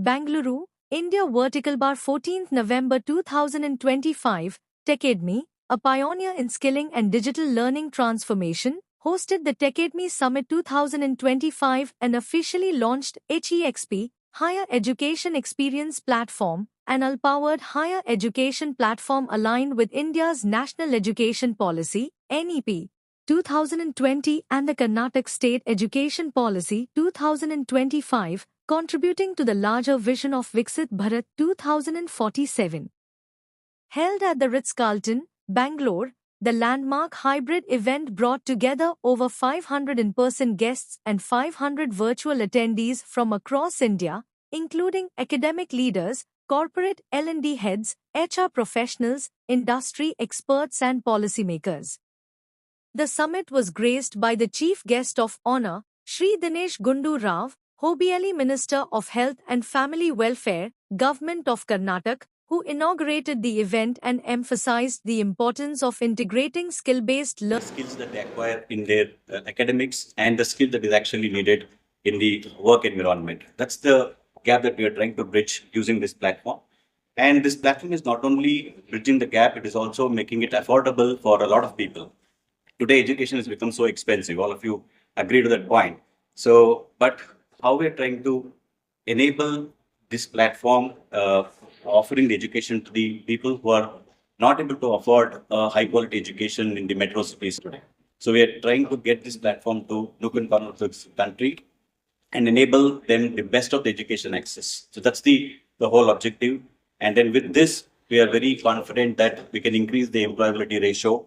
Bangalore, India. Vertical bar 14th November 2025, Techademy, a pioneer in skilling and digital learning transformation, hosted the Techademy Summit 2025 and officially launched HEXp, Higher Education Experience Platform, an all-powered higher education platform aligned with India's National Education Policy, NEP, 2020 and the Karnataka State Education Policy 2025, contributing to the larger vision of Viksit Bharat 2047. Held at the Ritz-Carlton, Bangalore, the landmark hybrid event brought together over 500 in-person guests and 500 virtual attendees from across India, including academic leaders, corporate L&D heads, HR professionals, industry experts and policymakers. The summit was graced by the chief guest of honor, Shri Dinesh Gundu Rao, Hon'ble Minister of Health and Family Welfare, Government of Karnataka, who inaugurated the event and emphasized the importance of integrating skill-based learning. Skills that they acquire in their academics and the skill that is actually needed in the work environment. That's the gap that we are trying to bridge using this platform. And this platform is not only bridging the gap, it is also making it affordable for a lot of people. Today, education has become so expensive. All of you agree to that point. So, but how we are trying to enable this platform, offering the education to the people who are not able to afford high quality education in the metro cities today. So we are trying to get this platform to nook and corner of the country and enable them the best of the education access. So that's the whole objective. And then with this, we are very confident that we can increase the employability ratio.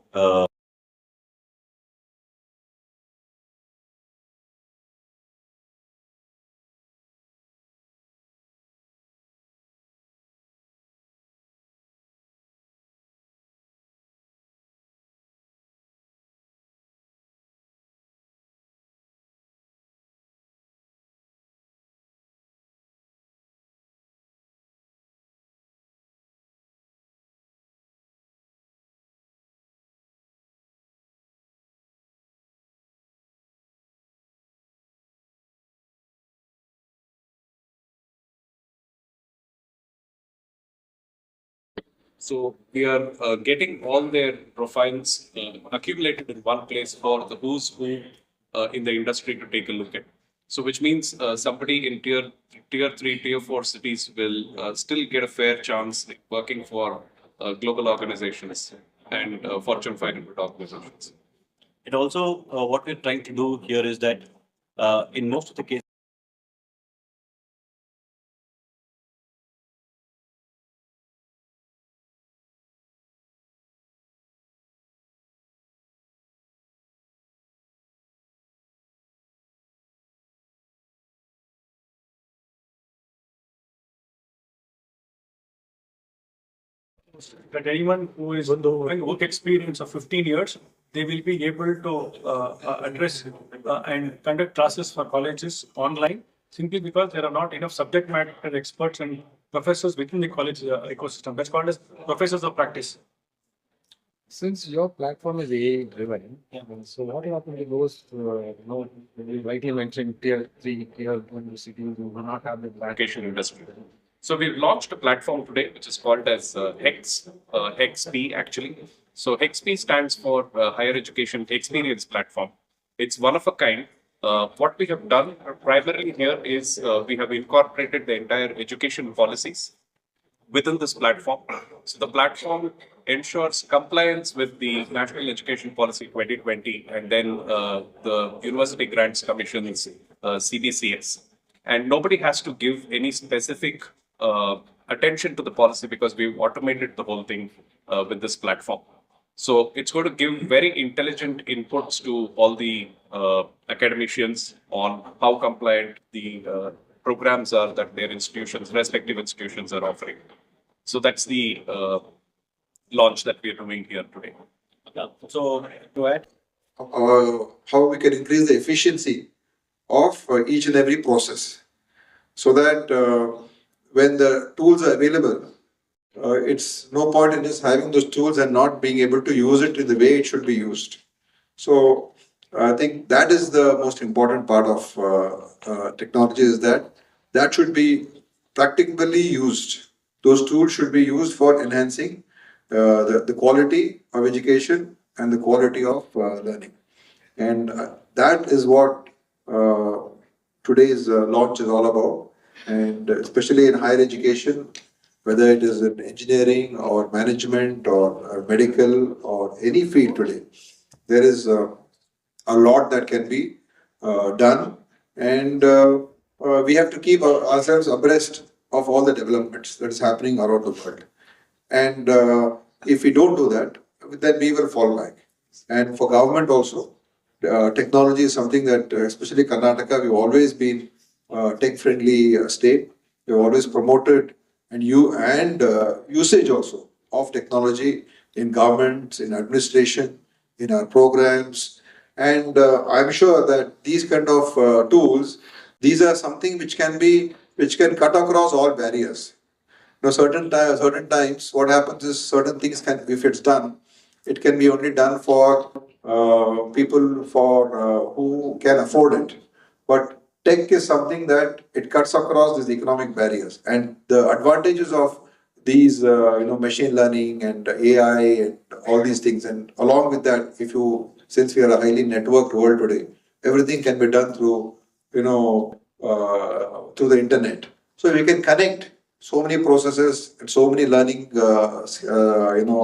So we are getting all their profiles accumulated in one place for the who's who in the industry to take a look at. So which means somebody in tier 3, tier 4 cities will still get a fair chance working for global organizations and Fortune 500 organizations. And also what we're trying to do here is that in most of the cases, that anyone who is having work experience of 15 years, they will be able to address and conduct classes for colleges online, simply because there are not enough subject matter experts and professors within the college ecosystem. That's called as professors of practice. Since your platform is AI driven, so what happens to those, you rightly mentioned tier 3, tier 1 cities who do not have the education industry. So we've launched a platform today, which is called as HEXp actually. So HEXp stands for Higher Education Experience Platform. It's one of a kind. What we have done primarily here is we have incorporated the entire education policies within this platform. So the platform ensures compliance with the National Education Policy 2020 and then the University Grants Commission's CBCS. And nobody has to give any specific attention to the policy because we've automated the whole thing with this platform. So it's going to give very intelligent inputs to all the academicians on how compliant the programs are that their institutions, respective institutions are offering. So that's the launch that we are doing here today. so to add, how we can increase the efficiency of each and every process, so that when the tools are available, it's no point in just having those tools and not being able to use it in the way it should be used. So I think that is the most important part of technology, is that should be practically used. Those tools should be used for enhancing the quality of education and the quality of learning. And that is what today's launch is all about. And especially in higher education, whether it is in engineering or management or medical or any field today, there is a lot that can be done. And we have to keep ourselves abreast of all the developments that is happening around the world. And if we don't do that, then we will fall back. And for government also, technology is something that, especially Karnataka, we've always been tech-friendly state. We've always promoted and usage also of technology in governments, in administration, in our programs. And I'm sure that these kind of tools, these are something which can cut across all barriers. Now, certain times, what happens is certain things can, if it's done, it can be only done for people who can afford it. But tech is something that it cuts across these economic barriers, and the advantages of these, machine learning and AI and all these things, and along with that, since we are a highly networked world today, everything can be done through, through the internet. So we can connect so many processes and so many learning,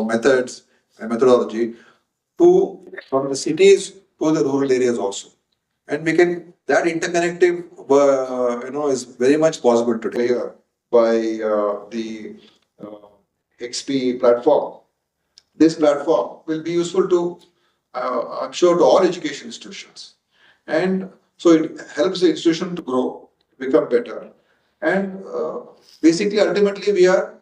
methods and methodology from the cities to the rural areas also. And that interconnective, is very much possible today by the HEXp platform. This platform will be useful to, I'm sure, to all education institutions. And so it helps the institution to grow, become better. And basically, ultimately, we are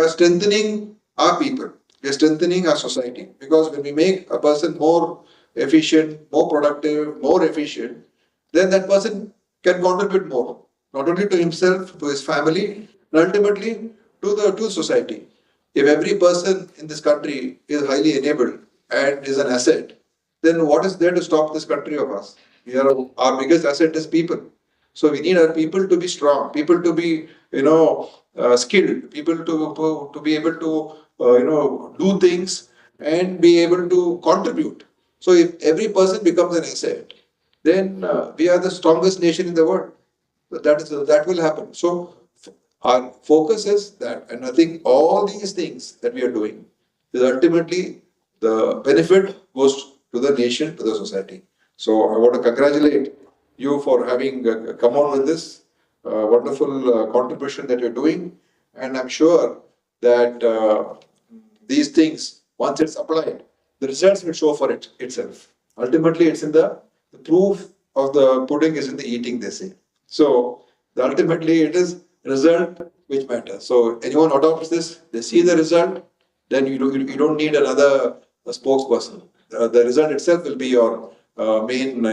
strengthening our people. We are strengthening our society, because when we make a person more efficient, more productive, more efficient, then that person can contribute more, not only to himself, to his family, and ultimately to society. If every person in this country is highly enabled and is an asset, then what is there to stop this country of us? Our biggest asset is people. So we need our people to be strong, people to be, skilled, people to be able to, do things and be able to contribute. So if every person becomes an asset, then we are the strongest nation in the world. That will happen. So our focus is that, and I think all these things that we are doing is ultimately the benefit goes to the nation, to the society. So I want to congratulate you for having come on with this wonderful contribution that you're doing, and I'm sure that these things, once it's applied, the results will show for itself. Ultimately, it's in the proof of the pudding is in the eating, they say. So ultimately, it is result which matters. So anyone adopts this, they see the result, then you don't need another spokesperson. The result itself will be your main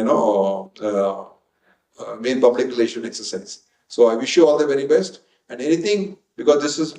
public relation exercise. So I wish you all the very best, and anything, because this is